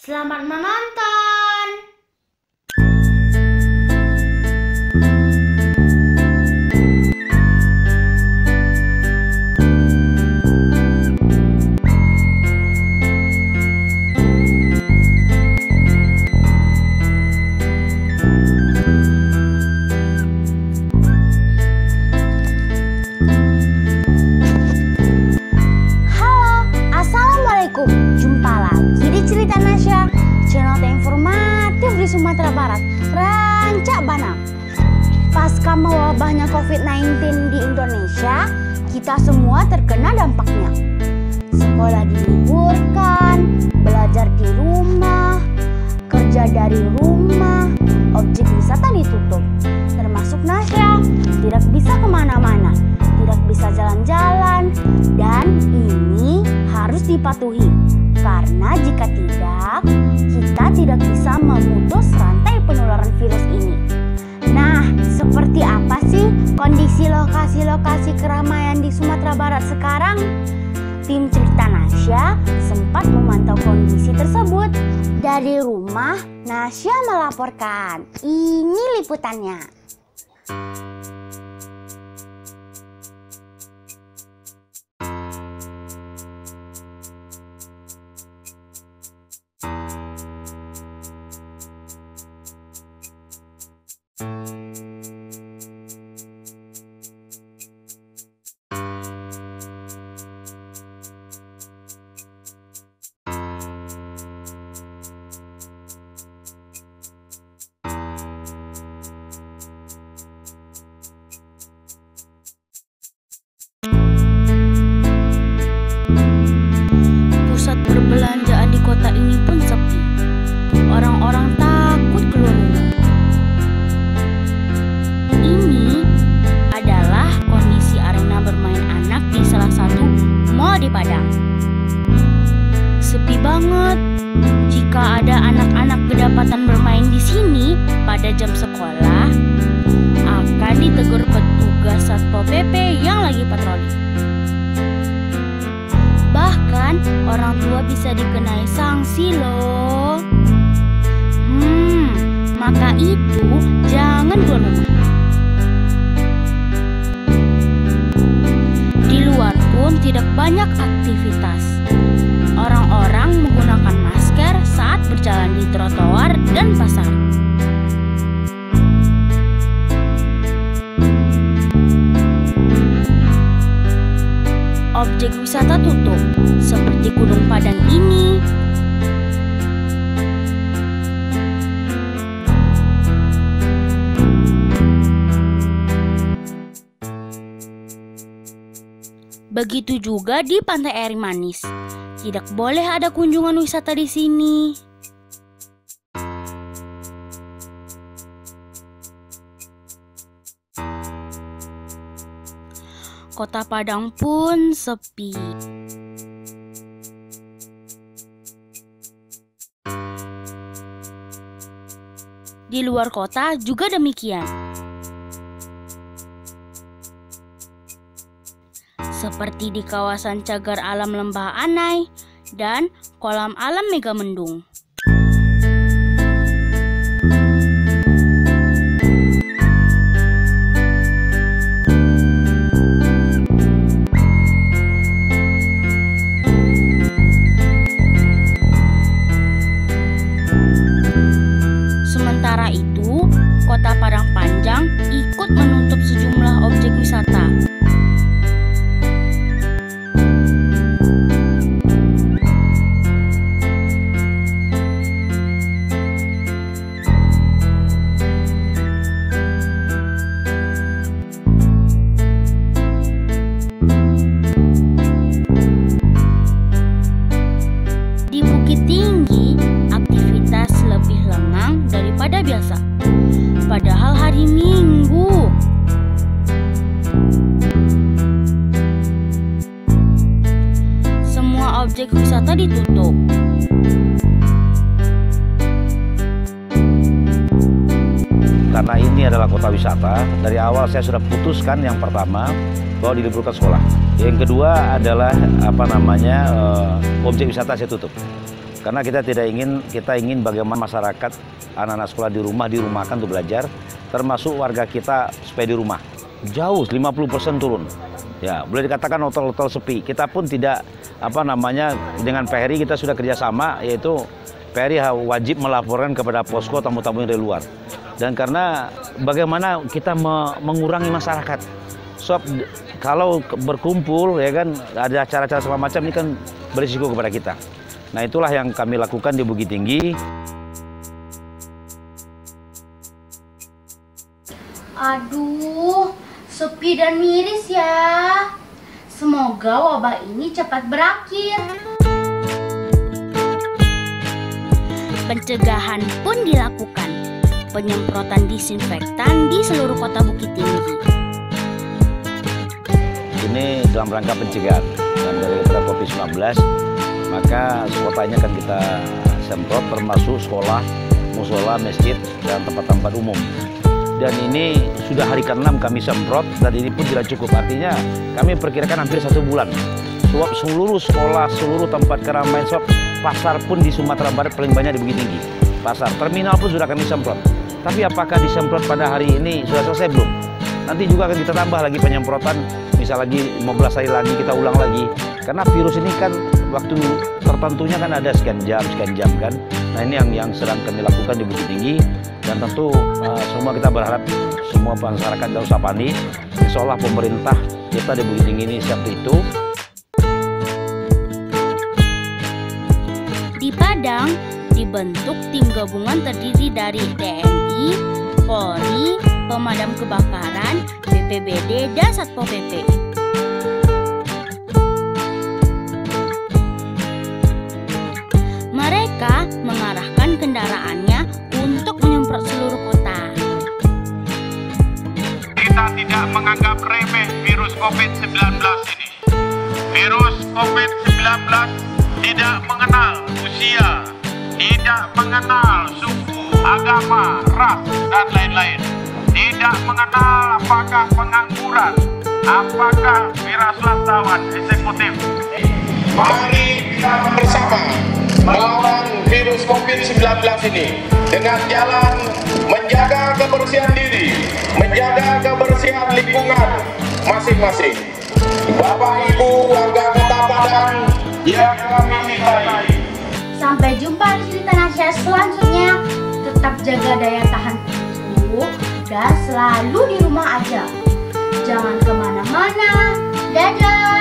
Selamat menonton! Sumatera Barat, Rancak Banang. Pasca mewabahnya COVID-19 di Indonesia, kita semua terkena dampaknya. Sekolah diliburkan, belajar di rumah, kerja dari rumah, objek wisata ditutup, termasuk Nasya. Tidak bisa kemana-mana, tidak bisa jalan-jalan, dan ini harus dipatuhi. Karena jika tidak, kita tidak bisa memutus rantai penularan virus ini. Nah, seperti apa sih kondisi lokasi-lokasi keramaian di Sumatera Barat sekarang? Tim Cerita Nasya sempat memantau kondisi tersebut. Dari rumah, Nasya melaporkan. Ini liputannya. Perbelanjaan di kota ini pun sepi. Orang-orang takut keluar rumah. Ini adalah kondisi arena bermain anak di salah satu mall di Padang. Sepi banget. Jika ada anak-anak kedapatan bermain di sini pada jam sekolah, akan ditegur petugas Satpol PP yang lagi patroli. Bahkan orang tua bisa dikenai sanksi loh. Maka itu jangan keluar rumah. Di luar pun tidak banyak aktivitas. Orang-orang menggunakan masker saat berjalan di trotoar dan pasar. Objek wisata tutup, seperti Gunung Padang ini. Begitu juga di Pantai Air Manis. Tidak boleh ada kunjungan wisata di sini. Kota Padang pun sepi. Di luar kota juga demikian. Seperti di kawasan Cagar Alam Lembah Anai dan Kolam Alam Megamendung. Sementara itu, Kota Padang Panjang ikut menutup sejumlah objek wisata. Di Bukit Tinggi, aktivitas lebih lengang daripada biasa. Padahal hari Minggu. Semua objek wisata ditutup. Karena ini adalah kota wisata, dari awal saya sudah putuskan yang pertama bahwa diliburkan sekolah. Yang kedua adalah objek wisata saya tutup. Karena kita ingin bagaimana masyarakat, anak-anak sekolah dirumahkan untuk belajar, termasuk warga kita supaya di rumah. Jauh 50% turun. Ya, boleh dikatakan hotel-hotel sepi. Kita pun tidak dengan PHRI kita sudah kerjasama, yaitu PHRI wajib melaporkan kepada posko tamu-tamu yang dari luar. Dan karena bagaimana kita mengurangi masyarakat. Sebab kalau berkumpul ya kan ada acara-acara segala macam ini kan berisiko kepada kita. Nah, itulah yang kami lakukan di Bukit Tinggi. Aduh, sepi dan miris ya. Semoga wabah ini cepat berakhir. Pencegahan pun dilakukan. Penyemprotan disinfektan di seluruh kota Bukit Tinggi. Ini dalam rangka pencegahan dan daripada COVID-19, maka kotanya akan kita semprot termasuk sekolah, musola, masjid, dan tempat-tempat umum. Dan ini sudah hari ke-6 kami semprot dan ini pun tidak cukup. Artinya kami perkirakan hampir 1 bulan. Sebab seluruh sekolah, seluruh tempat keramaian, sebab pasar pun di Sumatera Barat paling banyak di Bukit Tinggi. Pasar, terminal pun sudah kami semprot. Tapi apakah disemprot pada hari ini sudah selesai belum? Nanti juga akan kita tambah lagi penyemprotan, misal lagi 15 hari lagi kita ulang lagi. Karena virus ini kan waktu tertentunya kan ada sekian jam kan. Nah, ini yang sedang kami lakukan di Bukit Tinggi. Dan tentu semua kita berharap semua masyarakat tidak usah panik. Insya Allah pemerintah kita di Bukit Tinggi ini siap itu. Di Padang dibentuk tim gabungan terdiri dari TNI, Polri, pemadam kebakaran, BPBD, dan Satpol PP. Mereka mengarahkan kendaraannya untuk menyemprot seluruh kota. Kita tidak menganggap remeh virus COVID-19 ini. Virus COVID-19 tidak mengenal usia, tidak mengenal suku, agama, ras, dan lain-lain. Tidak mengenal apakah pengangguran, apakah wirausahawan eksekutif. Mari kita bersama melawan virus COVID-19 ini dengan jalan menjaga kebersihan diri, menjaga kebersihan lingkungan masing-masing. Bapak Ibu warga Kota Padang yang kami cintai. Sampai jumpa di cerita nasihat selanjutnya. Tetap jaga daya tahan tubuh dan selalu di rumah aja. Jangan kemana-mana. Dadah.